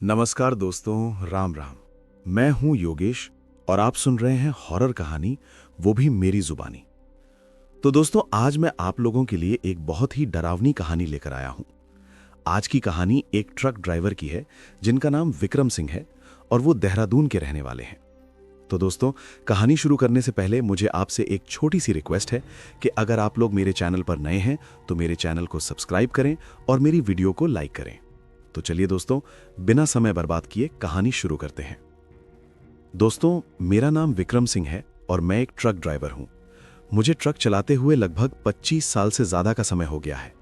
नमस्कार दोस्तों, राम राम। मैं हूं योगेश और आप सुन रहे हैं हॉरर कहानी, वो भी मेरी जुबानी। तो दोस्तों, आज मैं आप लोगों के लिए एक बहुत ही डरावनी कहानी लेकर आया हूं। आज की कहानी एक ट्रक ड्राइवर की है जिनका नाम विक्रम सिंह है और वो देहरादून के रहने वाले हैं। तो दोस्तों, कहानी शुरू करने से पहले मुझे आपसे एक छोटी सी रिक्वेस्ट है कि अगर आप लोग मेरे चैनल पर नए हैं तो मेरे चैनल को सब्सक्राइब करें और मेरी वीडियो को लाइक करें। तो चलिए दोस्तों, बिना समय बर्बाद किए कहानी शुरू करते हैं। दोस्तों, मेरा नाम विक्रम सिंह है और मैं एक ट्रक ड्राइवर हूं। मुझे ट्रक चलाते हुए लगभग 25 साल से ज्यादा का समय हो गया है।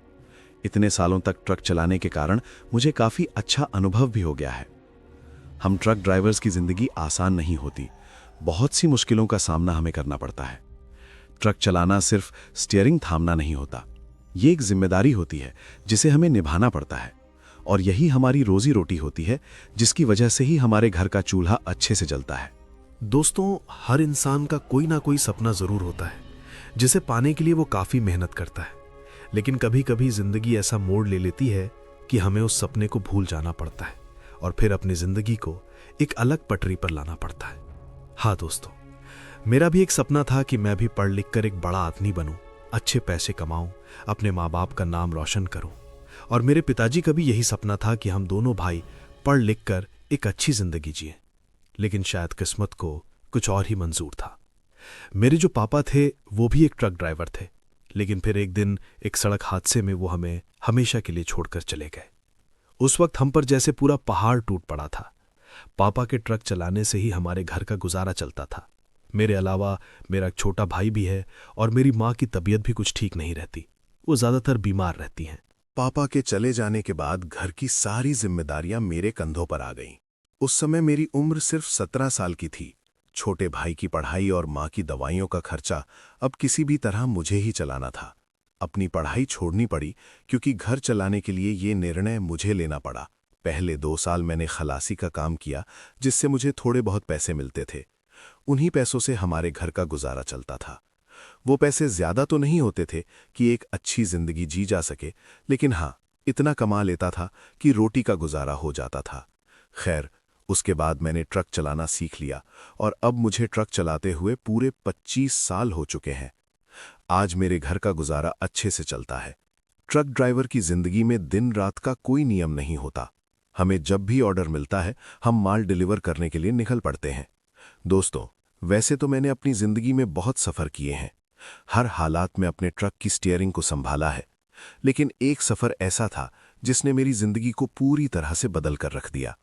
इतने सालों तक ट्रक चलाने के कारण मुझे काफी अच्छा अनुभव भी हो गया है। हम ट्रक ड्राइवर्स की जिंदगी आसान नहीं होती। बहुत सी मुश्किलों का सामना हमें करना पड़ता है। ट्रक चलाना सिर्फ स्टीयरिंग थामना नहीं होता, ये एक जिम्मेदारी होती है जिसे हमें निभाना पड़ता है। और यही हमारी रोजी रोटी होती है, जिसकी वजह से ही हमारे घर का चूल्हा अच्छे से जलता है। दोस्तों, हर इंसान का कोई ना कोई सपना जरूर होता है जिसे पाने के लिए वो काफी मेहनत करता है। लेकिन कभी कभी जिंदगी ऐसा मोड़ ले लेती है कि हमें उस सपने को भूल जाना पड़ता है और फिर अपनी जिंदगी को एक अलग पटरी पर लाना पड़ता है। हाँ दोस्तों, मेरा भी एक सपना था कि मैं भी पढ़ लिख कर एक बड़ा आदमी बनूं, अच्छे पैसे कमाऊं, अपने माँ बाप का नाम रोशन करूं। और मेरे पिताजी का भी यही सपना था कि हम दोनों भाई पढ़ लिख कर एक अच्छी जिंदगी जिए। लेकिन शायद किस्मत को कुछ और ही मंजूर था। मेरे जो पापा थे वो भी एक ट्रक ड्राइवर थे, लेकिन फिर एक दिन एक सड़क हादसे में वो हमें हमेशा के लिए छोड़कर चले गए। उस वक्त हम पर जैसे पूरा पहाड़ टूट पड़ा था। पापा के ट्रक चलाने से ही हमारे घर का गुजारा चलता था। मेरे अलावा मेरा एक छोटा भाई भी है और मेरी माँ की तबीयत भी कुछ ठीक नहीं रहती। वो ज्यादातर बीमार रहती हैं। पापा के चले जाने के बाद घर की सारी जिम्मेदारियां मेरे कंधों पर आ गईं। उस समय मेरी उम्र सिर्फ 17 साल की थी। छोटे भाई की पढ़ाई और माँ की दवाइयों का खर्चा अब किसी भी तरह मुझे ही चलाना था। अपनी पढ़ाई छोड़नी पड़ी क्योंकि घर चलाने के लिए ये निर्णय मुझे लेना पड़ा। पहले 2 साल मैंने खलासी का काम किया, जिससे मुझे थोड़े बहुत पैसे मिलते थे। उन्हीं पैसों से हमारे घर का गुजारा चलता था। वो पैसे ज्यादा तो नहीं होते थे कि एक अच्छी जिंदगी जी जा सके, लेकिन हाँ, इतना कमा लेता था कि रोटी का गुजारा हो जाता था। खैर, उसके बाद मैंने ट्रक चलाना सीख लिया और अब मुझे ट्रक चलाते हुए पूरे 25 साल हो चुके हैं। आज मेरे घर का गुजारा अच्छे से चलता है। ट्रक ड्राइवर की जिंदगी में दिन रात का कोई नियम नहीं होता। हमें जब भी ऑर्डर मिलता है, हम माल डिलीवर करने के लिए निकल पड़ते हैं। दोस्तों, वैसे तो मैंने अपनी जिंदगी में बहुत सफर किए हैं। हर हालात में अपने ट्रक की स्टीयरिंग को संभाला है। लेकिन एक सफर ऐसा था जिसने मेरी जिंदगी को पूरी तरह से बदल कर रख दिया।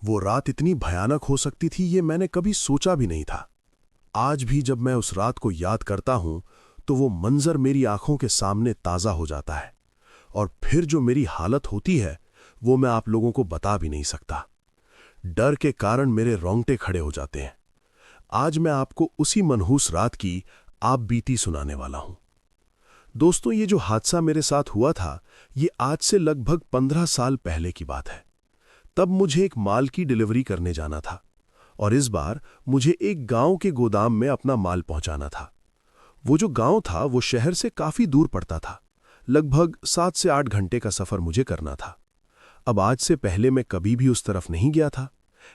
वो रात इतनी भयानक हो सकती थी, ये मैंने कभी सोचा भी नहीं था। आज भी जब मैं उस रात को याद करता हूं तो वो मंजर मेरी आंखों के सामने ताज़ा हो जाता है। और फिर जो मेरी हालत होती है वो मैं आप लोगों को बता भी नहीं सकता। डर के कारण मेरे रोंगटे खड़े हो जाते हैं। आज मैं आपको उसी मनहूस रात की आप बीती सुनाने वाला हूं। दोस्तों, ये जो हादसा मेरे साथ हुआ था, ये आज से लगभग 15 साल पहले की बात है। तब मुझे एक माल की डिलीवरी करने जाना था और इस बार मुझे एक गांव के गोदाम में अपना माल पहुंचाना था। वो जो गांव था वो शहर से काफी दूर पड़ता था। लगभग 7 से 8 घंटे का सफर मुझे करना था। अब आज से पहले मैं कभी भी उस तरफ नहीं गया था।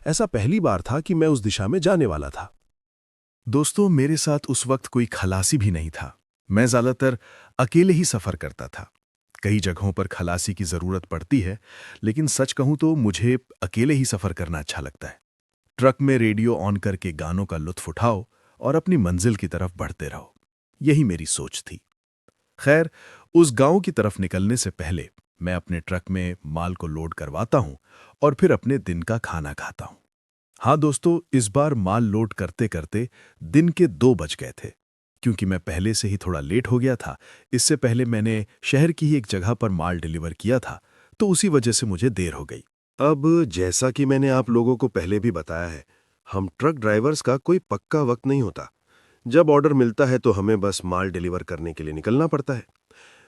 ऐसा पहली बार था कि मैं उस दिशा में जाने वाला था। दोस्तों, मेरे साथ उस वक्त कोई खलासी भी नहीं था। मैं ज्यादातर अकेले ही सफर करता था। कई जगहों पर खलासी की जरूरत पड़ती है, लेकिन सच कहूं तो मुझे अकेले ही सफर करना अच्छा लगता है। ट्रक में रेडियो ऑन करके गानों का लुत्फ उठाओ और अपनी मंजिल की तरफ बढ़ते रहो, यही मेरी सोच थी। खैर, उस गांव की तरफ निकलने से पहले मैं अपने ट्रक में माल को लोड करवाता हूं और फिर अपने दिन का खाना खाता हूं। हाँ दोस्तों, इस बार माल लोड करते करते दिन के 2 बज गए थे। क्योंकि मैं पहले से ही थोड़ा लेट हो गया था। इससे पहले मैंने शहर की ही एक जगह पर माल डिलीवर किया था, तो उसी वजह से मुझे देर हो गई। अब जैसा कि मैंने आप लोगों को पहले भी बताया है, हम ट्रक ड्राइवर्स का कोई पक्का वक्त नहीं होता। जब ऑर्डर मिलता है तो हमें बस माल डिलीवर करने के लिए निकलना पड़ता है।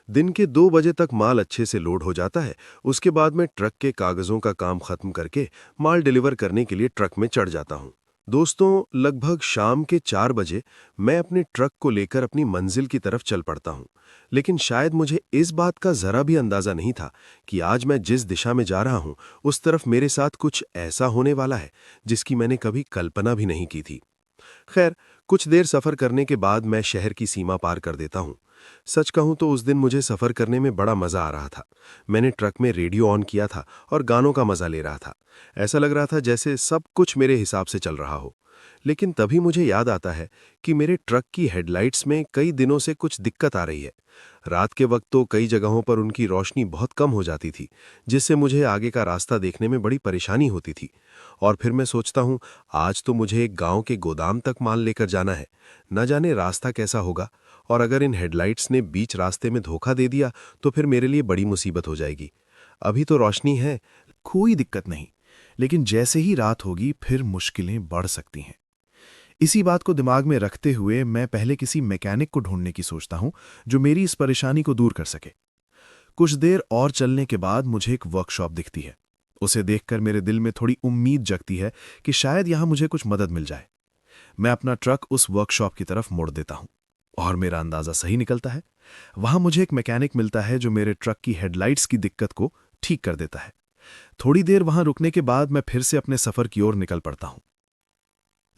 दिन के 2 बजे तक माल अच्छे से लोड हो जाता है। उसके बाद मैं ट्रक के कागजों का काम खत्म करके माल डिलीवर करने के लिए ट्रक में चढ़ जाता हूँ। दोस्तों, लगभग शाम के 4 बजे मैं अपने ट्रक को लेकर अपनी मंजिल की तरफ चल पड़ता हूँ। लेकिन शायद मुझे इस बात का जरा भी अंदाजा नहीं था कि आज मैं जिस दिशा में जा रहा हूँ उस तरफ मेरे साथ कुछ ऐसा होने वाला है जिसकी मैंने कभी कल्पना भी नहीं की थी। खैर, कुछ देर सफर करने के बाद मैं शहर की सीमा पार कर देता हूँ। सच कहूँ तो उस दिन मुझे सफर करने में बड़ा मजा आ रहा था। मैंने ट्रक में रेडियो ऑन किया था और गानों का मजा ले रहा था। ऐसा लग रहा था जैसे सब कुछ मेरे हिसाब से चल रहा हो। लेकिन तभी मुझे याद आता है कि मेरे ट्रक की हेडलाइट्स में कई दिनों से कुछ दिक्कत आ रही है। रात के वक्त तो कई जगहों पर उनकी रोशनी बहुत कम हो जाती थी, जिससे मुझे आगे का रास्ता देखने में बड़ी परेशानी होती थी। और फिर मैं सोचता हूँ, आज तो मुझे एक गांव के गोदाम तक माल लेकर जाना है। न जाने रास्ता कैसा होगा, और अगर इन हेडलाइट्स ने बीच रास्ते में धोखा दे दिया तो फिर मेरे लिए बड़ी मुसीबत हो जाएगी। अभी तो रोशनी है। कोई दिक्कत नहीं, लेकिन जैसे ही रात होगी फिर मुश्किलें बढ़ सकती हैं। इसी बात को दिमाग में रखते हुए मैं पहले किसी मैकेनिक को ढूंढने की सोचता हूं जो मेरी इस परेशानी को दूर कर सके। कुछ देर और चलने के बाद मुझे एक वर्कशॉप दिखती है। उसे देखकर मेरे दिल में थोड़ी उम्मीद जगती है कि शायद यहां मुझे कुछ मदद मिल जाए। मैं अपना ट्रक उस वर्कशॉप की तरफ मोड़ देता हूं और मेरा अंदाजा सही निकलता है। वहां मुझे एक मैकेनिक मिलता है जो मेरे ट्रक की हेडलाइट्स की दिक्कत को ठीक कर देता है। थोड़ी देर वहां रुकने के बाद मैं फिर से अपने सफर की ओर निकल पड़ता हूं।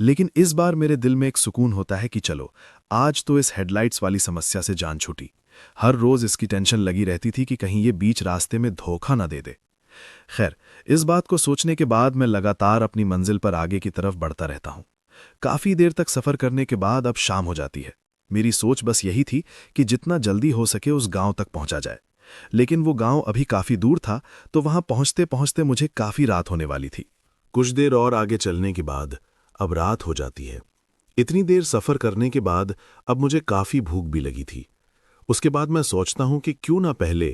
लेकिन इस बार मेरे दिल में एक सुकून होता है कि चलो, आज तो इस हेडलाइट्स वाली समस्या से जान छूटी। हर रोज इसकी टेंशन लगी रहती थी कि कहीं ये बीच रास्ते में धोखा ना दे दे। खैर, इस बात को सोचने के बाद मैं लगातार अपनी मंजिल पर आगे की तरफ बढ़ता रहता हूं। काफी देर तक सफर करने के बाद अब शाम हो जाती है। मेरी सोच बस यही थी कि जितना जल्दी हो सके उस गांव तक पहुंचा जाए। लेकिन वो गांव अभी काफी दूर था, तो वहां पहुंचते पहुंचते मुझे काफी रात होने वाली थी। कुछ देर और आगे चलने के बाद अब रात हो जाती है। इतनी देर सफर करने के बाद अब मुझे काफी भूख भी लगी थी। उसके बाद मैं सोचता हूं कि क्यों ना पहले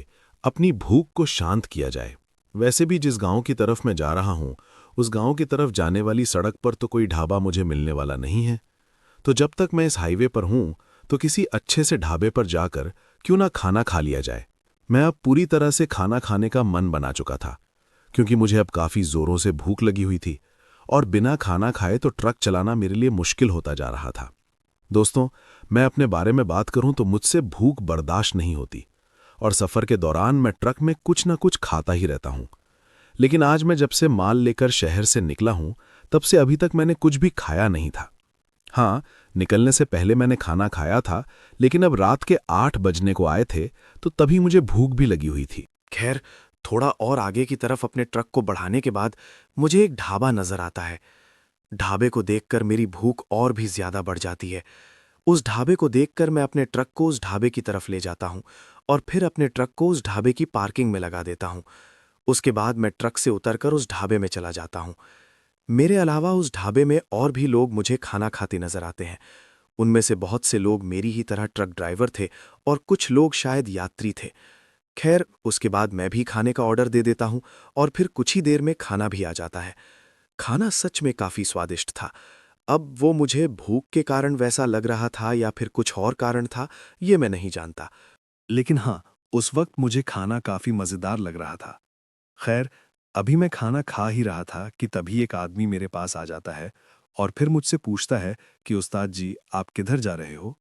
अपनी भूख को शांत किया जाए। वैसे भी जिस गांव की तरफ मैं जा रहा हूं, उस गांव की तरफ जाने वाली सड़क पर तो कोई ढाबा मुझे मिलने वाला नहीं है। तो जब तक मैं इस हाईवे पर हूं, तो किसी अच्छे से ढाबे पर जाकर क्यों ना खाना खा लिया जाए। मैं अब पूरी तरह से खाना खाने का मन बना चुका था, क्योंकि मुझे अब काफी जोरों से भूख लगी हुई थी और बिना खाना खाए तो ट्रक चलाना मेरे लिए मुश्किल होता जा रहा था। दोस्तों, मैं अपने बारे में बात करूं तो मुझसे भूख बर्दाश्त नहीं होती और सफर के दौरान मैं ट्रक में कुछ ना कुछ खाता ही रहता हूं। लेकिन आज मैं जब से माल लेकर शहर से निकला हूं, तब से अभी तक मैंने कुछ भी खाया नहीं था। हाँ, निकलने से पहले मैंने खाना खाया था, लेकिन अब रात के 8 बजने को आए थे तो तभी मुझे भूख भी लगी हुई थी। खैर, थोड़ा और आगे की तरफ अपने ट्रक को बढ़ाने के बाद मुझे एक ढाबा नजर आता है। ढाबे को देखकर मेरी भूख और भी ज्यादा बढ़ जाती है। उस ढाबे को देखकर मैं अपने ट्रक को उस ढाबे की तरफ ले जाता हूं और फिर अपने ट्रक को उस ढाबे की पार्किंग में लगा देता हूं। उसके बाद मैं ट्रक से उतरकर उस ढाबे में चला जाता हूं। मेरे अलावा उस ढाबे में और भी लोग मुझे खाना खाते नजर आते हैं। उनमें से बहुत से लोग मेरी ही तरह ट्रक ड्राइवर थे और कुछ लोग शायद यात्री थे। खैर, उसके बाद मैं भी खाने का ऑर्डर दे देता हूं और फिर कुछ ही देर में खाना भी आ जाता है। खाना सच में काफी स्वादिष्ट था। अब वो मुझे भूख के कारण वैसा लग रहा था या फिर कुछ और कारण था, ये मैं नहीं जानता। लेकिन हाँ, उस वक्त मुझे खाना काफी मजेदार लग रहा था। खैर, अभी मैं खाना खा ही रहा था कि तभी एक आदमी मेरे पास आ जाता है और फिर मुझसे पूछता है कि उस्ताद जी, आप किधर जा रहे हो?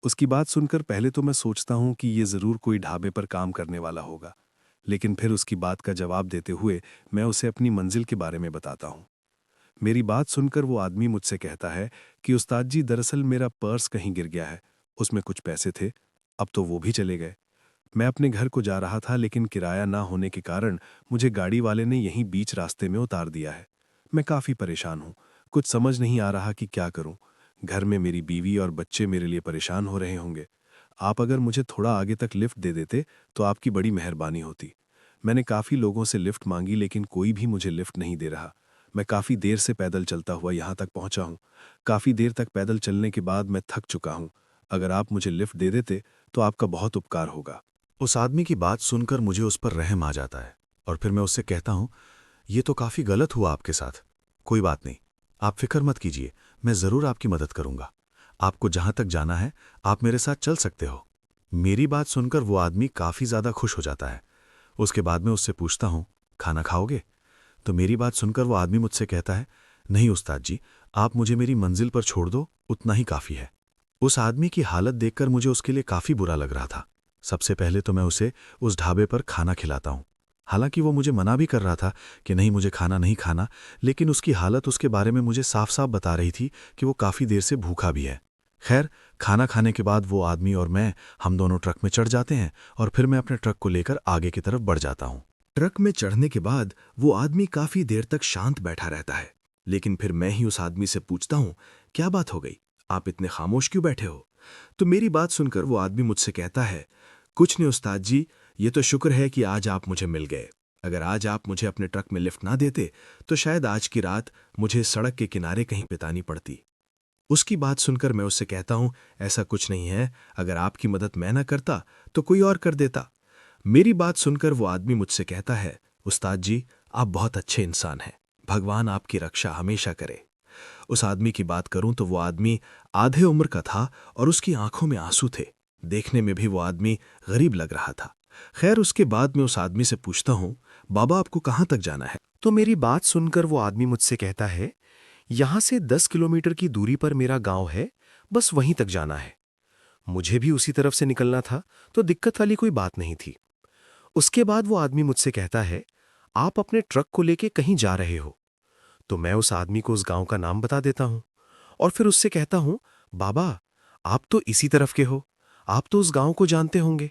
उसकी बात सुनकर पहले तो मैं सोचता हूँ कि ये जरूर कोई ढाबे पर काम करने वाला होगा, लेकिन फिर उसकी बात का जवाब देते हुए मैं उसे अपनी मंजिल के बारे में बताता हूँ। मेरी बात सुनकर वो आदमी मुझसे कहता है कि उस्ताद जी, दरअसल मेरा पर्स कहीं गिर गया है, उसमें कुछ पैसे थे, अब तो वो भी चले गए। मैं अपने घर को जा रहा था, लेकिन किराया ना होने के कारण मुझे गाड़ी वाले ने यहीं बीच रास्ते में उतार दिया है। मैं काफ़ी परेशान हूँ, कुछ समझ नहीं आ रहा कि क्या करूँ। घर में मेरी बीवी और बच्चे मेरे लिए परेशान हो रहे होंगे। आप अगर मुझे थोड़ा आगे तक लिफ्ट दे देते तो आपकी बड़ी मेहरबानी होती। मैंने काफ़ी लोगों से लिफ्ट मांगी, लेकिन कोई भी मुझे लिफ्ट नहीं दे रहा। मैं काफ़ी देर से पैदल चलता हुआ यहाँ तक पहुँचा हूँ। काफ़ी देर तक पैदल चलने के बाद मैं थक चुका हूँ। अगर आप मुझे लिफ्ट दे देते तो आपका बहुत उपकार होगा। उस आदमी की बात सुनकर मुझे उस पर रहम आ जाता है और फिर मैं उससे कहता हूं, ये तो काफी गलत हुआ आपके साथ। कोई बात नहीं, आप फिक्र मत कीजिए, मैं जरूर आपकी मदद करूंगा। आपको जहां तक जाना है आप मेरे साथ चल सकते हो। मेरी बात सुनकर वो आदमी काफी ज्यादा खुश हो जाता है। उसके बाद मैं उससे पूछता हूं, खाना खाओगे? तो मेरी बात सुनकर वो आदमी मुझसे कहता है, नहीं उस्ताद जी, आप मुझे मेरी मंजिल पर छोड़ दो, उतना ही काफ़ी है। उस आदमी की हालत देखकर मुझे उसके लिए काफ़ी बुरा लग रहा था। सबसे पहले तो मैं उसे उस ढाबे पर खाना खिलाता हूँ। हालांकि वो मुझे मना भी कर रहा था कि नहीं, मुझे खाना नहीं खाना, लेकिन उसकी हालत उसके बारे में मुझे साफ साफ बता रही थी कि वो काफ़ी देर से भूखा भी है। खैर, खाना खाने के बाद वो आदमी और मैं, हम दोनों ट्रक में चढ़ जाते हैं और फिर मैं अपने ट्रक को लेकर आगे की तरफ बढ़ जाता हूँ। ट्रक में चढ़ने के बाद वो आदमी काफी देर तक शांत बैठा रहता है, लेकिन फिर मैं ही उस आदमी से पूछता हूँ, क्या बात हो गई, आप इतने खामोश क्यों बैठे हो? तो मेरी बात सुनकर वो आदमी मुझसे कहता है, कुछ नहीं उस्ताद जी, ये तो शुक्र है कि आज आप मुझे मिल गए। अगर आज आप मुझे अपने ट्रक में लिफ्ट ना देते तो शायद आज की रात मुझे सड़क के किनारे कहीं बितानी पड़ती। उसकी बात सुनकर मैं उससे कहता हूँ, ऐसा कुछ नहीं है, अगर आपकी मदद मैं ना करता तो कोई और कर देता। मेरी बात सुनकर वो आदमी मुझसे कहता है, उस्ताद जी, आप बहुत अच्छे इंसान हैं, भगवान आपकी रक्षा हमेशा करे। उस आदमी की बात करूं तो वो आदमी आधे उम्र का था और उसकी आंखों में आंसू थे। देखने में भी वो आदमी गरीब लग रहा था। खैर, उसके बाद मैं उस आदमी से पूछता हूं, बाबा आपको कहां तक जाना है? तो मेरी बात सुनकर वो आदमी मुझसे कहता है, यहां से 10 किलोमीटर की दूरी पर मेरा गांव है, बस वहीं तक जाना है। मुझे भी उसी तरफ से निकलना था, तो दिक्कत वाली कोई बात नहीं थी। उसके बाद वो आदमी मुझसे कहता है, आप अपने ट्रक को लेके कहीं जा रहे हो? तो मैं उस आदमी को उस गांव का नाम बता देता हूं और फिर उससे कहता हूं, बाबा, आप तो इसी तरफ के हो, आप तो उस गांव को जानते होंगे।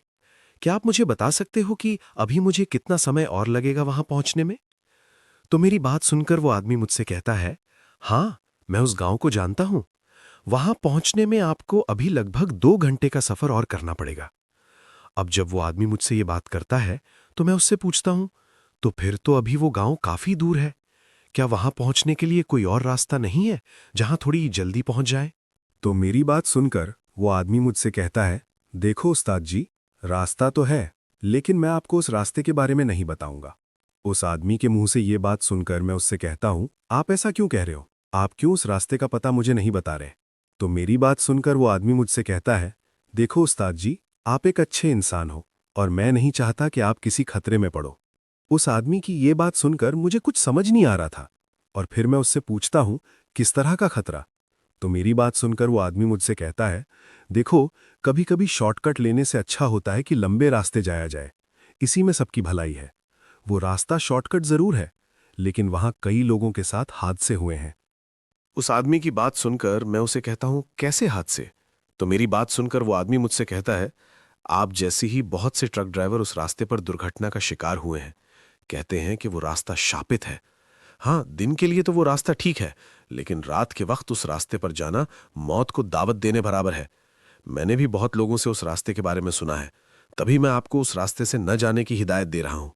क्या आप मुझे बता सकते हो कि अभी मुझे कितना समय और लगेगा वहां पहुंचने में? तो मेरी बात सुनकर वो आदमी मुझसे कहता है, हाँ, मैं उस गांव को जानता हूं। वहां पहुंचने में आपको अभी लगभग 2 घंटे का सफर और करना पड़ेगा। अब जब वो आदमी मुझसे ये बात करता है तो मैं उससे पूछता हूं, तो फिर तो अभी वो गांव काफी दूर है। क्या वहां पहुंचने के लिए कोई और रास्ता नहीं है जहां थोड़ी जल्दी पहुंच जाए? तो मेरी बात सुनकर वो आदमी मुझसे कहता है, देखो उस्ताद जी, रास्ता तो है, लेकिन मैं आपको उस रास्ते के बारे में नहीं बताऊंगा। उस आदमी के मुंह से ये बात सुनकर मैं उससे कहता हूं, आप ऐसा क्यों कह रहे हो? आप क्यों उस रास्ते का पता मुझे नहीं बता रहे? तो मेरी बात सुनकर वो आदमी मुझसे कहता है, देखो उस्ताद जी, आप एक अच्छे इंसान हो और मैं नहीं चाहता कि आप किसी खतरे में पड़ो। उस आदमी की ये बात सुनकर मुझे कुछ समझ नहीं आ रहा था और फिर मैं उससे पूछता हूं, किस तरह का खतरा? तो मेरी बात सुनकर वो आदमी मुझसे कहता है, देखो, कभी कभी शॉर्टकट लेने से अच्छा होता है कि लंबे रास्ते जाया जाए, इसी में सबकी भलाई है। वो रास्ता शॉर्टकट जरूर है, लेकिन वहां कई लोगों के साथ हादसे हुए हैं। उस आदमी की बात सुनकर मैं उसे कहता हूं, कैसे हादसे? तो मेरी बात सुनकर वो आदमी मुझसे कहता है, आप जैसे ही बहुत से ट्रक ड्राइवर उस रास्ते पर दुर्घटना का शिकार हुए हैं। कहते हैं कि वो रास्ता शापित है। हाँ, दिन के लिए तो वो रास्ता ठीक है, लेकिन रात के वक्त उस रास्ते पर जाना मौत को दावत देने बराबर है। मैंने भी बहुत लोगों से उस रास्ते के बारे में सुना है, तभी मैं आपको उस रास्ते से न जाने की हिदायत दे रहा हूं।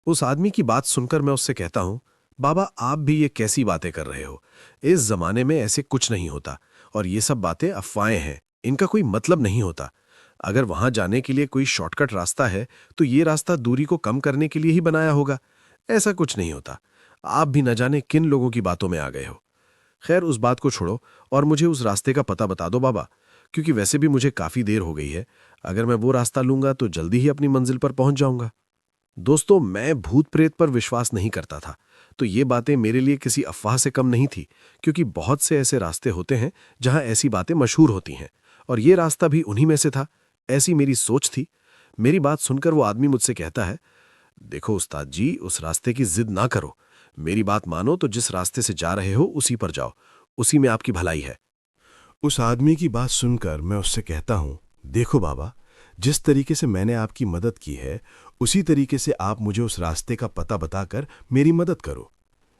उस आदमी की बात सुनकर मैं उससे कहता हूं, बाबा, आप भी ये कैसी बातें कर रहे हो? इस जमाने में ऐसे कुछ नहीं होता और ये सब बातें अफवाहें हैं, इनका कोई मतलब नहीं होता। अगर वहां जाने के लिए कोई शॉर्टकट रास्ता है तो ये रास्ता दूरी को कम करने के लिए ही बनाया होगा। ऐसा कुछ नहीं होता। आप भी न जाने किन लोगों की बातों में आ गए हो। खैर, उस बात को छोड़ो और मुझे उस रास्ते का पता बता दो बाबा, क्योंकि वैसे भी मुझे काफी देर हो गई है। अगर मैं वो रास्ता लूंगा तो जल्दी ही अपनी मंजिल पर पहुंच जाऊंगा। दोस्तों, मैं भूत प्रेत पर विश्वास नहीं करता था, तो ये बातें मेरे लिए किसी अफवाह से कम नहीं थी, क्योंकि बहुत से ऐसे रास्ते होते हैं जहां ऐसी बातें मशहूर होती हैं, और ये रास्ता भी उन्हीं में से था। ऐसी मेरी सोच थी। मेरी बात सुनकर वो आदमी मुझसे कहता है, देखो उस्ताद जी, उस रास्ते की जिद ना करो। मेरी बात मानो तो जिस रास्ते से जा रहे हो उसी पर जाओ, उसी में आपकी भलाई है। उस आदमी की बात सुनकर मैं उससे कहता हूं, देखो बाबा, जिस तरीके से मैंने आपकी मदद की है, उसी तरीके से आप मुझे उस रास्ते का पता बताकर मेरी मदद करो।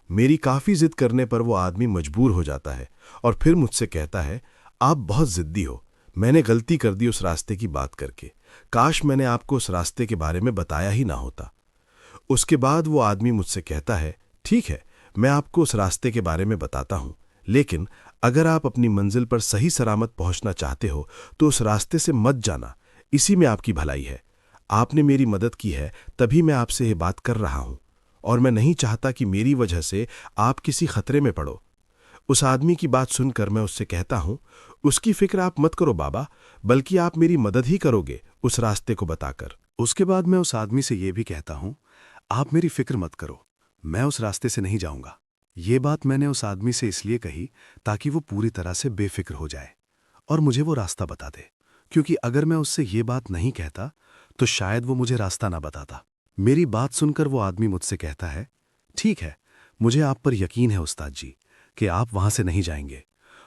मेरी काफी जिद करने पर वो आदमी मजबूर हो जाता है और फिर मुझसे कहता है, आप बहुत जिद्दी हो, मैंने गलती कर दी उस रास्ते की बात करके। काश मैंने आपको उस रास्ते के बारे में बताया ही ना होता। उसके बाद वो आदमी मुझसे कहता है, ठीक है, मैं आपको उस रास्ते के बारे में बताता हूं, लेकिन अगर आप अपनी मंजिल पर सही सलामत पहुंचना चाहते हो तो उस रास्ते से मत जाना, इसी में आपकी भलाई है। आपने मेरी मदद की है, तभी मैं आपसे ये बात कर रहा हूं, और मैं नहीं चाहता कि मेरी वजह से आप किसी खतरे में पड़ो। उस आदमी की बात सुनकर मैं उससे कहता हूं, उसकी फिक्र आप मत करो बाबा, बल्कि आप मेरी मदद ही करोगे उस रास्ते को बताकर। उसके बाद मैं उस आदमी से ये भी कहता हूं, आप मेरी फिक्र मत करो, मैं उस रास्ते से नहीं जाऊंगा। ये बात मैंने उस आदमी से इसलिए कही ताकि वो पूरी तरह से बेफिक्र हो जाए और मुझे वो रास्ता बता दे, क्योंकि अगर मैं उससे ये बात नहीं कहता तो शायद वो मुझे रास्ता ना बताता। मेरी बात सुनकर वो आदमी मुझसे कहता है, ठीक है, मुझे आप पर यकीन है उस्ताद जी कि आप वहां से नहीं जाएंगे,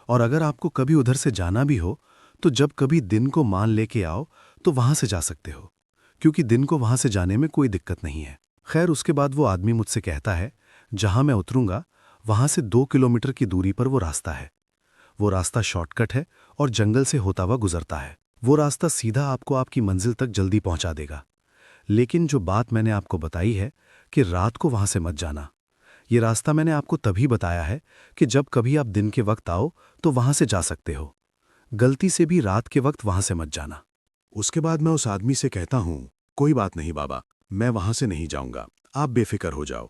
और अगर आपको कभी उधर से जाना भी हो तो जब कभी दिन को मान लेके आओ तो वहां से जा सकते हो, क्योंकि दिन को वहां से जाने में कोई दिक्कत नहीं है। खैर, उसके बाद वो आदमी मुझसे कहता है, जहां मैं उतरूंगा वहां से 2 किलोमीटर की दूरी पर वो रास्ता है। वो रास्ता शॉर्टकट है और जंगल से होता हुआ गुजरता है। वो रास्ता सीधा आपको आपकी मंजिल तक जल्दी पहुंचा देगा। लेकिन जो बात मैंने आपको बताई है कि रात को वहां से मत जाना, ये रास्ता मैंने आपको तभी बताया है कि जब कभी आप दिन के वक्त आओ तो वहां से जा सकते हो। गलती से भी रात के वक्त वहां से मत जाना। उसके बाद मैं उस आदमी से कहता हूं, कोई बात नहीं बाबा, मैं वहां से नहीं जाऊंगा, आप बेफिक्र हो जाओ।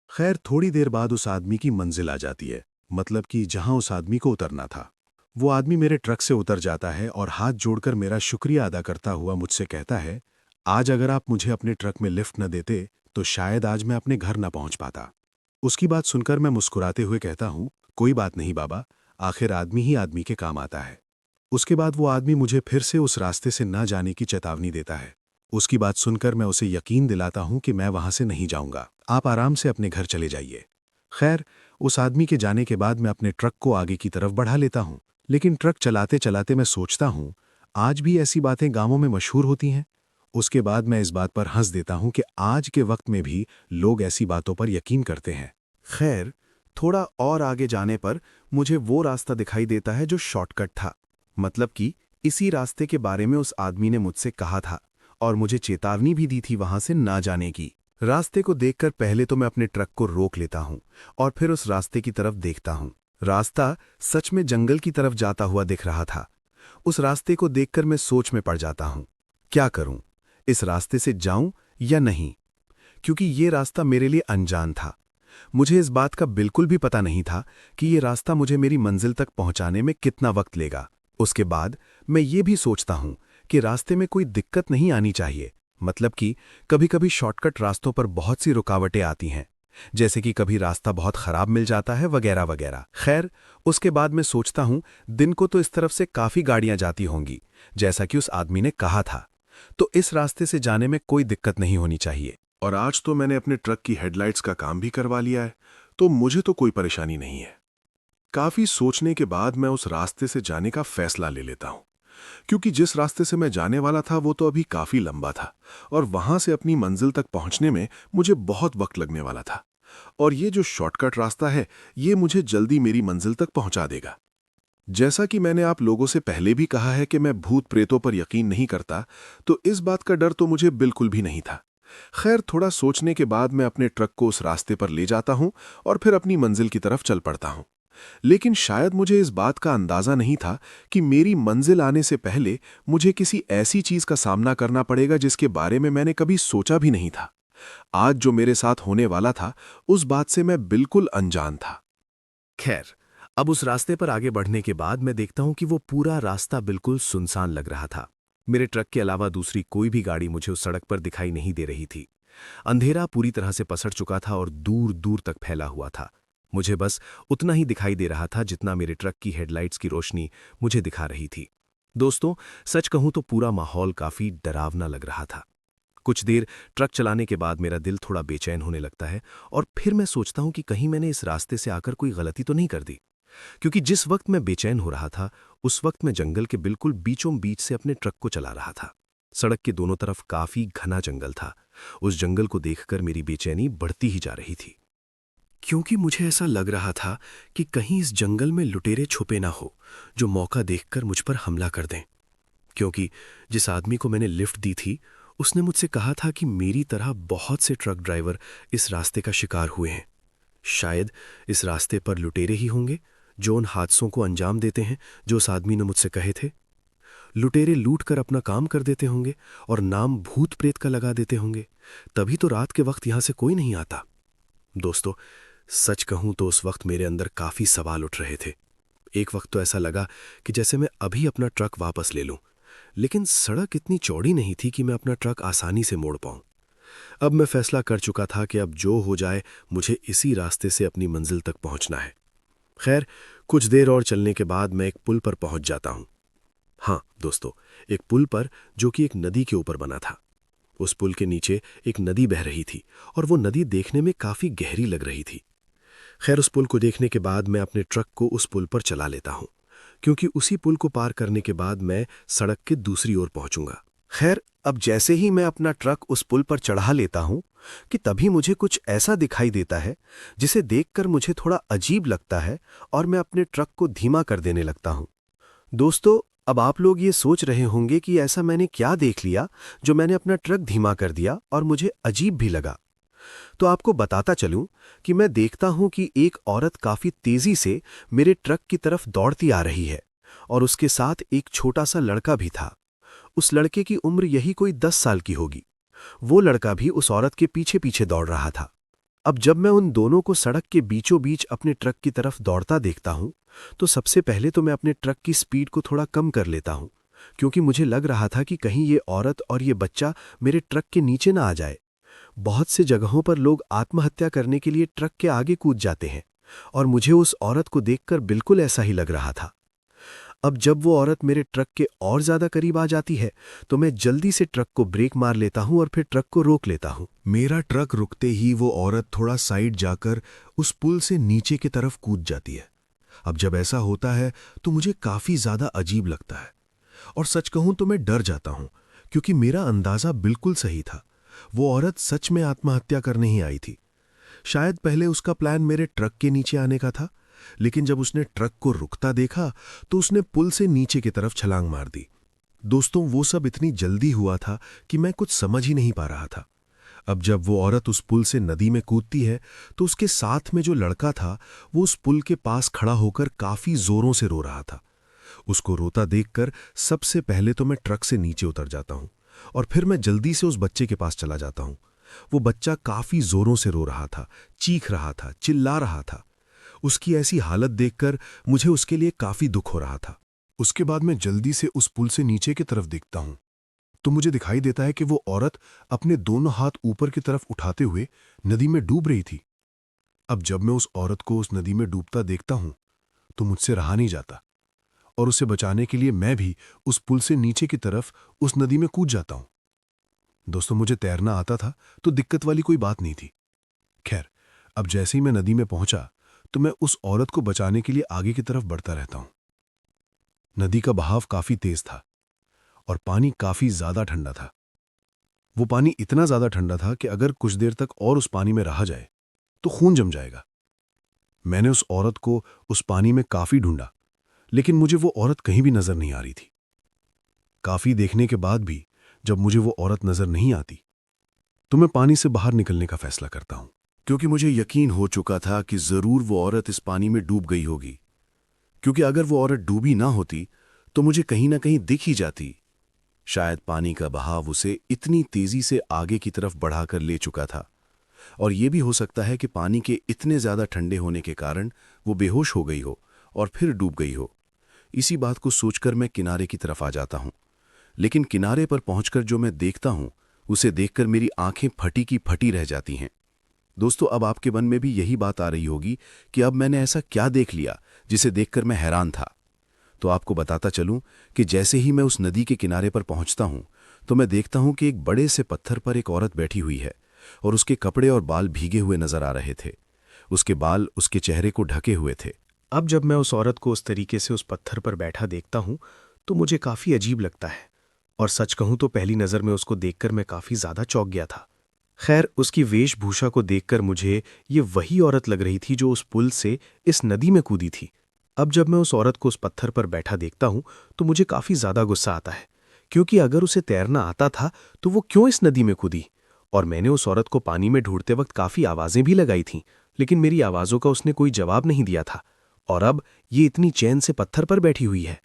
खैर, थोड़ी देर बाद उस आदमी की मंजिल आ जाती है, मतलब कि जहां उस आदमी को उतरना था। वो आदमी मेरे ट्रक से उतर जाता है और हाथ जोड़कर मेरा शुक्रिया अदा करता हुआ मुझसे कहता है, आज अगर आप मुझे अपने ट्रक में लिफ्ट न देते तो शायद आज मैं अपने घर न पहुंच पाता। उसकी बात सुनकर मैं मुस्कुराते हुए कहता हूं, कोई बात नहीं बाबा, आखिर आदमी ही आदमी के काम आता है। उसके बाद वो आदमी मुझे फिर से उस रास्ते से न जाने की चेतावनी देता है। उसकी बात सुनकर मैं उसे यकीन दिलाता हूं कि मैं वहां से नहीं जाऊंगा, आप आराम से अपने घर चले जाइए। खैर, उस आदमी के जाने के बाद मैं अपने ट्रक को आगे की तरफ बढ़ा लेता हूं, लेकिन ट्रक चलाते चलाते मैं सोचता हूं, आज भी ऐसी बातें गांवों में मशहूर होती हैं। उसके बाद मैं इस बात पर हंस देता हूं कि आज के वक्त में भी लोग ऐसी बातों पर यकीन करते हैं। खैर, थोड़ा और आगे जाने पर मुझे वो रास्ता दिखाई देता है जो शॉर्टकट था, मतलब कि इसी रास्ते के बारे में उस आदमी ने मुझसे कहा था और मुझे चेतावनी भी दी थी वहां से ना जाने की। रास्ते को देखकर पहले तो मैं अपने ट्रक को रोक लेता हूं और फिर उस रास्ते की तरफ देखता हूं। रास्ता सच में जंगल की तरफ जाता हुआ दिख रहा था। उस रास्ते को देखकर मैं सोच में पड़ जाता हूं, क्या करूं, इस रास्ते से जाऊं या नहीं, क्योंकि ये रास्ता मेरे लिए अनजान था। मुझे इस बात का बिल्कुल भी पता नहीं था कि ये रास्ता मुझे मेरी मंजिल तक पहुंचाने में कितना वक्त लेगा। उसके बाद मैं ये भी सोचता हूं कि रास्ते में कोई दिक्कत नहीं आनी चाहिए, मतलब कि कभी कभी शॉर्टकट रास्तों पर बहुत सी रुकावटें आती हैं, जैसे कि कभी रास्ता बहुत खराब मिल जाता है वगैरह वगैरह। खैर, उसके बाद मैं सोचता हूं, दिन को तो इस तरफ से काफी गाड़ियां जाती होंगी जैसा कि उस आदमी ने कहा था, तो इस रास्ते से जाने में कोई दिक्कत नहीं होनी चाहिए। और आज तो मैंने अपने ट्रक की हेडलाइट्स का काम भी करवा लिया है, तो मुझे तो कोई परेशानी नहीं है। काफी सोचने के बाद मैं उस रास्ते से जाने का फैसला ले लेता हूं, क्योंकि जिस रास्ते से मैं जाने वाला था वो तो अभी काफी लंबा था और वहां से अपनी मंजिल तक पहुंचने में मुझे बहुत वक्त लगने वाला था, और ये जो शॉर्टकट रास्ता है ये मुझे जल्दी मेरी मंजिल तक पहुंचा देगा। जैसा कि मैंने आप लोगों से पहले भी कहा है कि मैं भूत प्रेतों पर यकीन नहीं करता, तो इस बात का डर तो मुझे बिल्कुल भी नहीं था। खैर, थोड़ा सोचने के बाद मैं अपने ट्रक को उस रास्ते पर ले जाता हूं और फिर अपनी मंजिल की तरफ चल पड़ता हूं। लेकिन शायद मुझे इस बात का अंदाजा नहीं था कि मेरी मंजिल आने से पहले मुझे किसी ऐसी चीज का सामना करना पड़ेगा जिसके बारे में मैंने कभी सोचा भी नहीं था। आज जो मेरे साथ होने वाला था उस बात से मैं बिल्कुल अनजान था। खैर, अब उस रास्ते पर आगे बढ़ने के बाद मैं देखता हूं कि वो पूरा रास्ता बिल्कुल सुनसान लग रहा था। मेरे ट्रक के अलावा दूसरी कोई भी गाड़ी मुझे उस सड़क पर दिखाई नहीं दे रही थी। अंधेरा पूरी तरह से पसर चुका था और दूर दूर तक फैला हुआ था। मुझे बस उतना ही दिखाई दे रहा था जितना मेरे ट्रक की हेडलाइट्स की रोशनी मुझे दिखा रही थी। दोस्तों, सच कहूं तो पूरा माहौल काफी डरावना लग रहा था। कुछ देर ट्रक चलाने के बाद मेरा दिल थोड़ा बेचैन होने लगता है और फिर मैं सोचता हूं कि कहीं मैंने इस रास्ते से आकर कोई गलती तो नहीं कर दी, क्योंकि जिस वक्त मैं बेचैन हो रहा था उस वक्त मैं जंगल के बिल्कुल बीचों बीच से अपने ट्रक को चला रहा था। सड़क के दोनों तरफ काफी घना जंगल था। उस जंगल को देखकर मेरी बेचैनी बढ़ती ही जा रही थी, क्योंकि मुझे ऐसा लग रहा था कि कहीं इस जंगल में लुटेरे छुपे ना हो जो मौका देखकर मुझ पर हमला कर दें। क्योंकि जिस आदमी को मैंने लिफ्ट दी थी उसने मुझसे कहा था कि मेरी तरह बहुत से ट्रक ड्राइवर इस रास्ते का शिकार हुए हैं। शायद इस रास्ते पर लुटेरे ही होंगे जो उन हादसों को अंजाम देते हैं जो उस आदमी ने मुझसे कहे थे। लुटेरे लूट कर अपना काम कर देते होंगे और नाम भूत प्रेत का लगा देते होंगे, तभी तो रात के वक्त यहां से कोई नहीं आता। दोस्तों, सच कहूं तो उस वक्त मेरे अंदर काफी सवाल उठ रहे थे। एक वक्त तो ऐसा लगा कि जैसे मैं अभी अपना ट्रक वापस ले लूं, लेकिन सड़क इतनी चौड़ी नहीं थी कि मैं अपना ट्रक आसानी से मोड़ पाऊं। अब मैं फैसला कर चुका था कि अब जो हो जाए मुझे इसी रास्ते से अपनी मंजिल तक पहुंचना है। खैर, कुछ देर और चलने के बाद मैं एक पुल पर पहुंच जाता हूं। हाँ दोस्तों, एक पुल पर जो कि एक नदी के ऊपर बना था। उस पुल के नीचे एक नदी बह रही थी और वो नदी देखने में काफी गहरी लग रही थी। खैर, उस पुल को देखने के बाद मैं अपने ट्रक को उस पुल पर चला लेता हूं, क्योंकि उसी पुल को पार करने के बाद मैं सड़क के दूसरी ओर पहुंचूंगा। खैर, अब जैसे ही मैं अपना ट्रक उस पुल पर चढ़ा लेता हूं कि तभी मुझे कुछ ऐसा दिखाई देता है जिसे देखकर मुझे थोड़ा अजीब लगता है और मैं अपने ट्रक को धीमा कर देने लगता हूं। दोस्तों, अब आप लोग ये सोच रहे होंगे कि ऐसा मैंने क्या देख लिया जो मैंने अपना ट्रक धीमा कर दिया और मुझे अजीब भी लगा। तो आपको बताता चलूं कि मैं देखता हूं कि एक औरत काफी तेजी से मेरे ट्रक की तरफ दौड़ती आ रही है और उसके साथ एक छोटा सा लड़का भी था। उस लड़के की उम्र यही कोई 10 साल की होगी। वो लड़का भी उस औरत के पीछे पीछे दौड़ रहा था। अब जब मैं उन दोनों को सड़क के बीचों बीच अपने ट्रक की तरफ दौड़ता देखता हूं, तो सबसे पहले तो मैं अपने ट्रक की स्पीड को थोड़ा कम कर लेता हूं, क्योंकि मुझे लग रहा था कि कहीं ये औरत और ये बच्चा मेरे ट्रक के नीचे ना आ जाए। बहुत से जगहों पर लोग आत्महत्या करने के लिए ट्रक के आगे कूद जाते हैं और मुझे उस औरत को देखकर बिल्कुल ऐसा ही लग रहा था। अब जब वो औरत मेरे ट्रक के और ज्यादा करीब आ जाती है तो मैं जल्दी से ट्रक को ब्रेक मार लेता हूं और फिर ट्रक को रोक लेता हूं। मेरा ट्रक रुकते ही वो औरत थोड़ा साइड जाकर उस पुल से नीचे की तरफ कूद जाती है। अब जब ऐसा होता है तो मुझे काफी ज्यादा अजीब लगता है और सच कहूं तो मैं डर जाता हूं, क्योंकि मेरा अंदाजा बिल्कुल सही था। वो औरत सच में आत्महत्या करने ही आई थी। शायद पहले उसका प्लान मेरे ट्रक के नीचे आने का था, लेकिन जब उसने ट्रक को रुकता देखा तो उसने पुल से नीचे की तरफ छलांग मार दी। दोस्तों, वो सब इतनी जल्दी हुआ था कि मैं कुछ समझ ही नहीं पा रहा था। अब जब वो औरत उस पुल से नदी में कूदती है तो उसके साथ में जो लड़का था वो उस पुल के पास खड़ा होकर काफी जोरों से रो रहा था। उसको रोता देखकर सबसे पहले तो मैं ट्रक से नीचे उतर जाता हूं और फिर मैं जल्दी से उस बच्चे के पास चला जाता हूं। वो बच्चा काफी जोरों से रो रहा था, चीख रहा था, चिल्ला रहा था। उसकी ऐसी हालत देखकर मुझे उसके लिए काफी दुख हो रहा था। उसके बाद मैं जल्दी से उस पुल से नीचे की तरफ देखता हूं तो मुझे दिखाई देता है कि वो औरत अपने दोनों हाथ ऊपर की तरफ उठाते हुए नदी में डूब रही थी। अब जब मैं उस औरत को उस नदी में डूबता देखता हूं तो मुझसे रहा नहीं जाता और उसे बचाने के लिए मैं भी उस पुल से नीचे की तरफ उस नदी में कूद जाता हूं। दोस्तों, मुझे तैरना आता था तो दिक्कत वाली कोई बात नहीं थी। खैर, अब जैसे ही मैं नदी में पहुंचा तो मैं उस औरत को बचाने के लिए आगे की तरफ बढ़ता रहता हूं। नदी का बहाव काफी तेज था और पानी काफी ज्यादा ठंडा था। वो पानी इतना ज्यादा ठंडा था कि अगर कुछ देर तक और उस पानी में रहा जाए तो खून जम जाएगा। मैंने उस औरत को उस पानी में काफी ढूंढा, लेकिन मुझे वो औरत कहीं भी नजर नहीं आ रही थी। काफी देखने के बाद भी जब मुझे वो औरत नजर नहीं आती तो मैं पानी से बाहर निकलने का फैसला करता हूं, क्योंकि मुझे यकीन हो चुका था कि जरूर वो औरत इस पानी में डूब गई होगी, क्योंकि अगर वो औरत डूबी ना होती तो मुझे कहीं ना कहीं दिख ही जाती। शायद पानी का बहाव उसे इतनी तेजी से आगे की तरफ बढ़ाकर ले चुका था, और यह भी हो सकता है कि पानी के इतने ज्यादा ठंडे होने के कारण वो बेहोश हो गई हो और फिर डूब गई हो। इसी बात को सोचकर मैं किनारे की तरफ आ जाता हूं, लेकिन किनारे पर पहुंचकर जो मैं देखता हूं उसे देखकर मेरी आंखें फटी की फटी रह जाती हैं। दोस्तों, अब आपके मन में भी यही बात आ रही होगी कि अब मैंने ऐसा क्या देख लिया जिसे देखकर मैं हैरान था। तो आपको बताता चलूं कि जैसे ही मैं उस नदी के किनारे पर पहुंचता हूं तो मैं देखता हूं कि एक बड़े से पत्थर पर एक औरत बैठी हुई है और उसके कपड़े और बाल भीगे हुए नजर आ रहे थे। उसके बाल उसके चेहरे को ढके हुए थे। अब जब मैं उस औरत को उस तरीके से उस पत्थर पर बैठा देखता हूं तो मुझे काफी अजीब लगता है, और सच कहूं तो पहली नजर में उसको देखकर मैं काफी ज्यादा चौंक गया था। खैर, उसकी वेशभूषा को देखकर मुझे ये वही औरत लग रही थी जो उस पुल से इस नदी में कूदी थी। अब जब मैं उस औरत को उस पत्थर पर बैठा देखता हूं तो मुझे काफी ज्यादा गुस्सा आता है, क्योंकि अगर उसे तैरना आता था तो वो क्यों इस नदी में कूदी। और मैंने उस औरत को पानी में ढूंढते वक्त काफी आवाजें भी लगाई थीं, लेकिन मेरी आवाजों का उसने कोई जवाब नहीं दिया था, और अब ये इतनी चैन से पत्थर पर बैठी हुई है।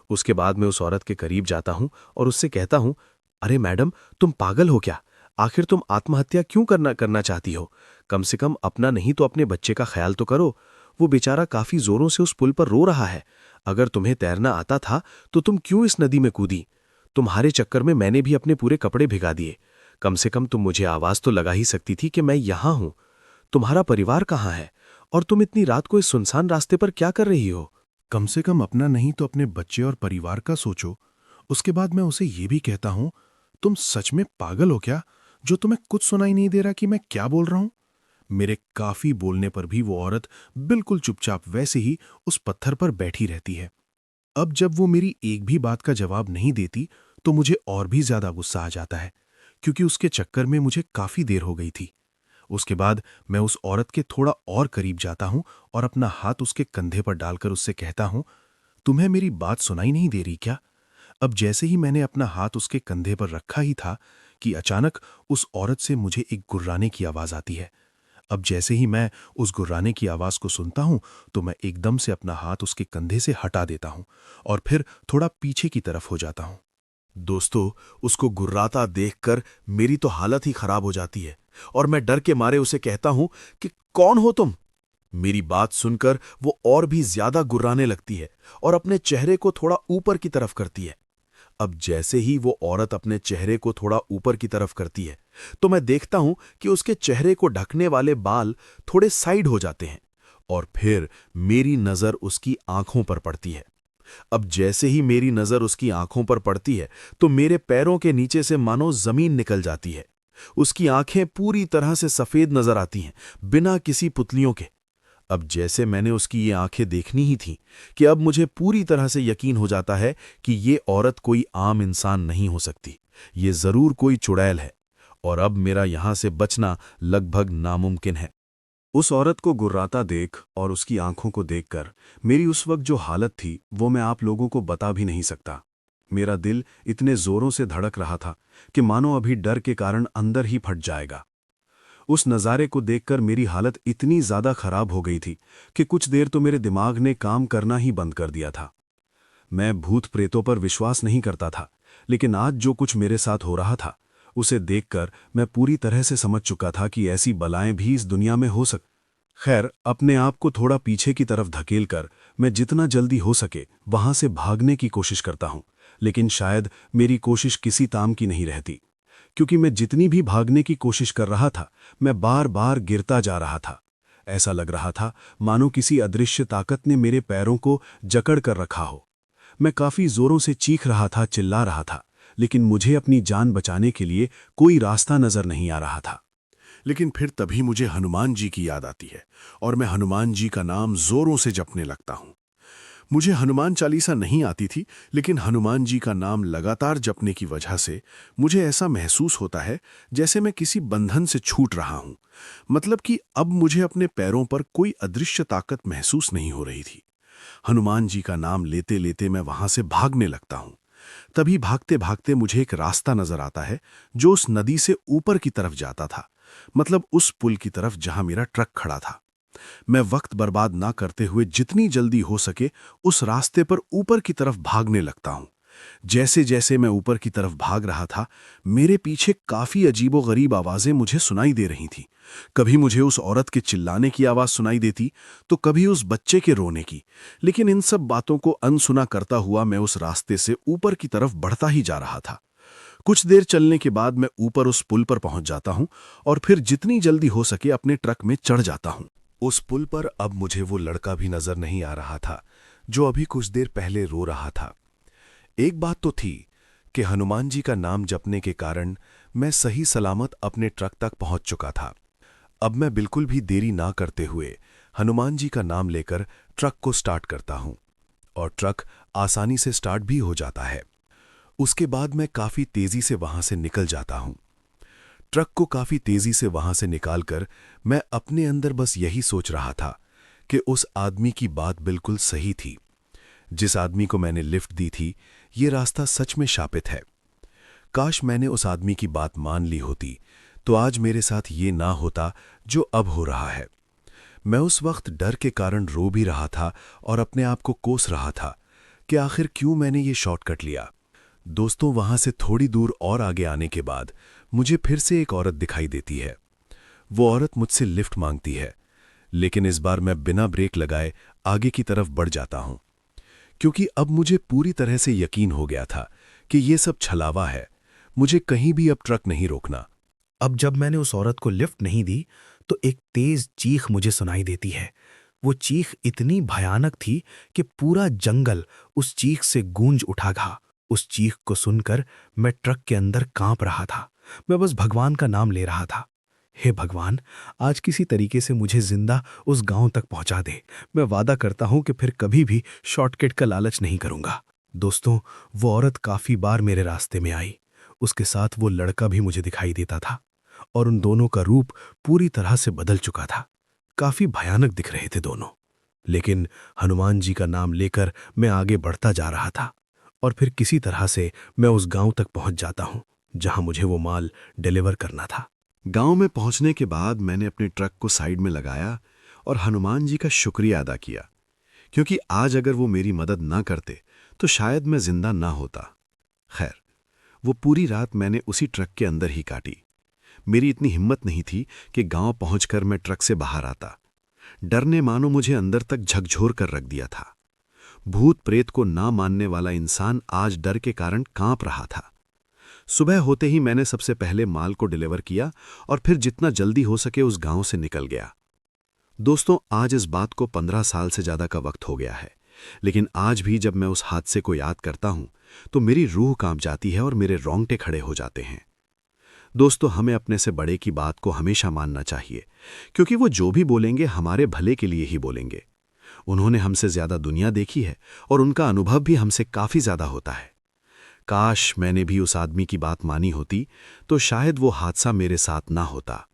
उसके बाद मैं उस औरत के करीब जाता हूं और उससे कहता हूं, अरे मैडम, तुम पागल हो क्या? आखिर तुम आत्महत्या क्यों करना चाहती हो? कम से कम अपना नहीं तो अपने बच्चे का ख्याल तो करो। वो बेचारा काफी जोरों से उस पुल पर रो रहा है। अगर तुम्हें तैरना आता था तो तुम क्यों इस नदी में कूदी? तुम्हारे चक्कर में मैंने भी अपने पूरे कपड़े भिगा दिए। कम से कम तुम मुझे आवाज तो लगा ही सकती थी कि मैं यहां हूं। तुम्हारा परिवार कहाँ है और तुम इतनी रात को इस सुनसान रास्ते पर क्या कर रही हो? कम से कम अपना नहीं तो अपने बच्चे और परिवार का सोचो। उसके बाद मैं उसे ये भी कहता हूं, तुम सच में पागल हो क्या, जो तुम्हें कुछ सुनाई नहीं दे रहा कि मैं क्या बोल रहा हूं? मेरे काफी बोलने पर भी वो औरत बिल्कुल चुपचाप वैसे ही उस पत्थर पर बैठी रहती है। अब जब वो मेरी एक भी बात का जवाब नहीं देती तो मुझे और भी ज्यादा गुस्सा आ जाता है, क्योंकि उसके चक्कर में मुझे काफी देर हो गई थी। उसके बाद मैं उस औरत के थोड़ा और करीब जाता हूं और अपना हाथ उसके कंधे पर डालकर उससे कहता हूं, तुम्हें मेरी बात सुनाई नहीं दे रही क्या? अब जैसे ही मैंने अपना हाथ उसके कंधे पर रखा ही था कि अचानक उस औरत से मुझे एक गुर्राने की आवाज आती है। अब जैसे ही मैं उस गुर्राने की आवाज को सुनता हूं तो मैं एकदम से अपना हाथ उसके कंधे से हटा देता हूं और फिर थोड़ा पीछे की तरफ हो जाता हूं। दोस्तों, उसको गुर्राता देखकर मेरी तो हालत ही खराब हो जाती है और मैं डर के मारे उसे कहता हूं कि कौन हो तुम? मेरी बात सुनकर वो और भी ज्यादा गुर्राने लगती है और अपने चेहरे को थोड़ा ऊपर की तरफ करती है। अब जैसे ही वो औरत अपने चेहरे को थोड़ा ऊपर की तरफ करती है तो मैं देखता हूं कि उसके चेहरे को ढकने वाले बाल थोड़े साइड हो जाते हैं और फिर मेरी नजर उसकी आंखों पर पड़ती है। अब जैसे ही मेरी नजर उसकी आंखों पर पड़ती है तो मेरे पैरों के नीचे से मानो जमीन निकल जाती है। उसकी आंखें पूरी तरह से सफेद नजर आती हैं, बिना किसी पुतलियों के। अब जैसे मैंने उसकी ये आंखें देखनी ही थी कि अब मुझे पूरी तरह से यकीन हो जाता है कि ये औरत कोई आम इंसान नहीं हो सकती, ये जरूर कोई चुड़ैल है और अब मेरा यहां से बचना लगभग नामुमकिन है। उस औरत को गुर्राता देख और उसकी आंखों को देखकर मेरी उस वक्त जो हालत थी वो मैं आप लोगों को बता भी नहीं सकता। मेरा दिल इतने जोरों से धड़क रहा था कि मानो अभी डर के कारण अंदर ही फट जाएगा। उस नज़ारे को देखकर मेरी हालत इतनी ज़्यादा खराब हो गई थी कि कुछ देर तो मेरे दिमाग ने काम करना ही बंद कर दिया था। मैं भूत प्रेतों पर विश्वास नहीं करता था, लेकिन आज जो कुछ मेरे साथ हो रहा था उसे देखकर मैं पूरी तरह से समझ चुका था कि ऐसी बलाएं भी इस दुनिया में हो खैर, अपने आप को थोड़ा पीछे की तरफ धकेलकर मैं जितना जल्दी हो सके वहां से भागने की कोशिश करता हूं, लेकिन शायद मेरी कोशिश किसी काम की नहीं रहती, क्योंकि मैं जितनी भी भागने की कोशिश कर रहा था मैं बार बार गिरता जा रहा था। ऐसा लग रहा था मानो किसी अदृश्य ताकत ने मेरे पैरों को जकड़ कर रखा हो। मैं काफी जोरों से चीख रहा था, चिल्ला रहा था, लेकिन मुझे अपनी जान बचाने के लिए कोई रास्ता नजर नहीं आ रहा था। लेकिन फिर तभी मुझे हनुमान जी की याद आती है और मैं हनुमान जी का नाम जोरों से जपने लगता हूं। मुझे हनुमान चालीसा नहीं आती थी, लेकिन हनुमान जी का नाम लगातार जपने की वजह से मुझे ऐसा महसूस होता है जैसे मैं किसी बंधन से छूट रहा हूं। मतलब कि अब मुझे अपने पैरों पर कोई अदृश्य ताकत महसूस नहीं हो रही थी। हनुमान जी का नाम लेते लेते मैं वहां से भागने लगता हूं। तभी भागते भागते मुझे एक रास्ता नजर आता है जो उस नदी से ऊपर की तरफ जाता था, मतलब उस पुल की तरफ जहां मेरा ट्रक खड़ा था। मैं वक्त बर्बाद ना करते हुए जितनी जल्दी हो सके उस रास्ते पर ऊपर की तरफ भागने लगता हूं। जैसे जैसे मैं ऊपर की तरफ भाग रहा था मेरे पीछे काफी अजीबोगरीब आवाजें मुझे सुनाई दे रही थीं। कभी मुझे उस औरत के चिल्लाने की आवाज सुनाई देती तो कभी उस बच्चे के रोने की, लेकिन इन सब बातों को अनसुना करता हुआ मैं उस रास्ते से ऊपर की तरफ बढ़ता ही जा रहा था। कुछ देर चलने के बाद मैं ऊपर उस पुल पर पहुंच जाता हूं और फिर जितनी जल्दी हो सके अपने ट्रक में चढ़ जाता हूं। उस पुल पर अब मुझे वो लड़का भी नजर नहीं आ रहा था जो अभी कुछ देर पहले रो रहा था। एक बात तो थी कि हनुमान जी का नाम जपने के कारण मैं सही सलामत अपने ट्रक तक पहुंच चुका था। अब मैं बिल्कुल भी देरी ना करते हुए हनुमान जी का नाम लेकर ट्रक को स्टार्ट करता हूं और ट्रक आसानी से स्टार्ट भी हो जाता है। उसके बाद मैं काफी तेजी से वहां से निकल जाता हूं। ट्रक को काफी तेजी से वहां से निकालकर मैं अपने अंदर बस यही सोच रहा था कि उस आदमी की बात बिल्कुल सही थी। जिस आदमी को मैंने लिफ्ट दी थी ये रास्ता सच में शापित है। काश मैंने उस आदमी की बात मान ली होती तो आज मेरे साथ ये ना होता जो अब हो रहा है। मैं उस वक्त डर के कारण रो भी रहा था और अपने आप को कोस रहा था कि आखिर क्यों मैंने ये शॉर्टकट लिया। दोस्तों, वहां से थोड़ी दूर और आगे आने के बाद मुझे फिर से एक औरत दिखाई देती है। वो औरत मुझसे लिफ्ट मांगती है, लेकिन इस बार मैं बिना ब्रेक लगाए आगे की तरफ बढ़ जाता हूं, क्योंकि अब मुझे पूरी तरह से यकीन हो गया था कि ये सब छलावा है। मुझे कहीं भी अब ट्रक नहीं रोकना। अब जब मैंने उस औरत को लिफ्ट नहीं दी तो एक तेज चीख मुझे सुनाई देती है। वो चीख इतनी भयानक थी कि पूरा जंगल उस चीख से गूंज उठा था। उस चीख को सुनकर मैं ट्रक के अंदर कांप रहा था। मैं बस भगवान का नाम ले रहा था। हे भगवान, आज किसी तरीके से मुझे जिंदा उस गांव तक पहुंचा दे। मैं वादा करता हूं कि फिर कभी भी शॉर्टकट का लालच नहीं करूंगा। दोस्तों, वो औरत काफी बार मेरे रास्ते में आई। उसके साथ वो लड़का भी मुझे दिखाई देता था और उन दोनों का रूप पूरी तरह से बदल चुका था। काफी भयानक दिख रहे थे दोनों। लेकिन हनुमान जी का नाम लेकर मैं आगे बढ़ता जा रहा था और फिर किसी तरह से मैं उस गांव तक पहुंच जाता हूं जहां मुझे वो माल डिलीवर करना था। गांव में पहुंचने के बाद मैंने अपने ट्रक को साइड में लगाया और हनुमान जी का शुक्रिया अदा किया, क्योंकि आज अगर वो मेरी मदद ना करते तो शायद मैं जिंदा ना होता। खैर, वो पूरी रात मैंने उसी ट्रक के अंदर ही काटी। मेरी इतनी हिम्मत नहीं थी कि गांव पहुंचकर मैं ट्रक से बाहर आता। डर ने मानो मुझे अंदर तक झकझोर कर रख दिया था। भूत प्रेत को ना मानने वाला इंसान आज डर के कारण कांप रहा था। सुबह होते ही मैंने सबसे पहले माल को डिलीवर किया और फिर जितना जल्दी हो सके उस गांव से निकल गया। दोस्तों, आज इस बात को 15 साल से ज्यादा का वक्त हो गया है, लेकिन आज भी जब मैं उस हादसे को याद करता हूं तो मेरी रूह कांप जाती है और मेरे रोंगटे खड़े हो जाते हैं। दोस्तों, हमें अपने से बड़े की बात को हमेशा मानना चाहिए, क्योंकि वो जो भी बोलेंगे हमारे भले के लिए ही बोलेंगे। उन्होंने हमसे ज्यादा दुनिया देखी है और उनका अनुभव भी हमसे काफी ज्यादा होता है। काश मैंने भी उस आदमी की बात मानी होती तो शायद वो हादसा मेरे साथ ना होता।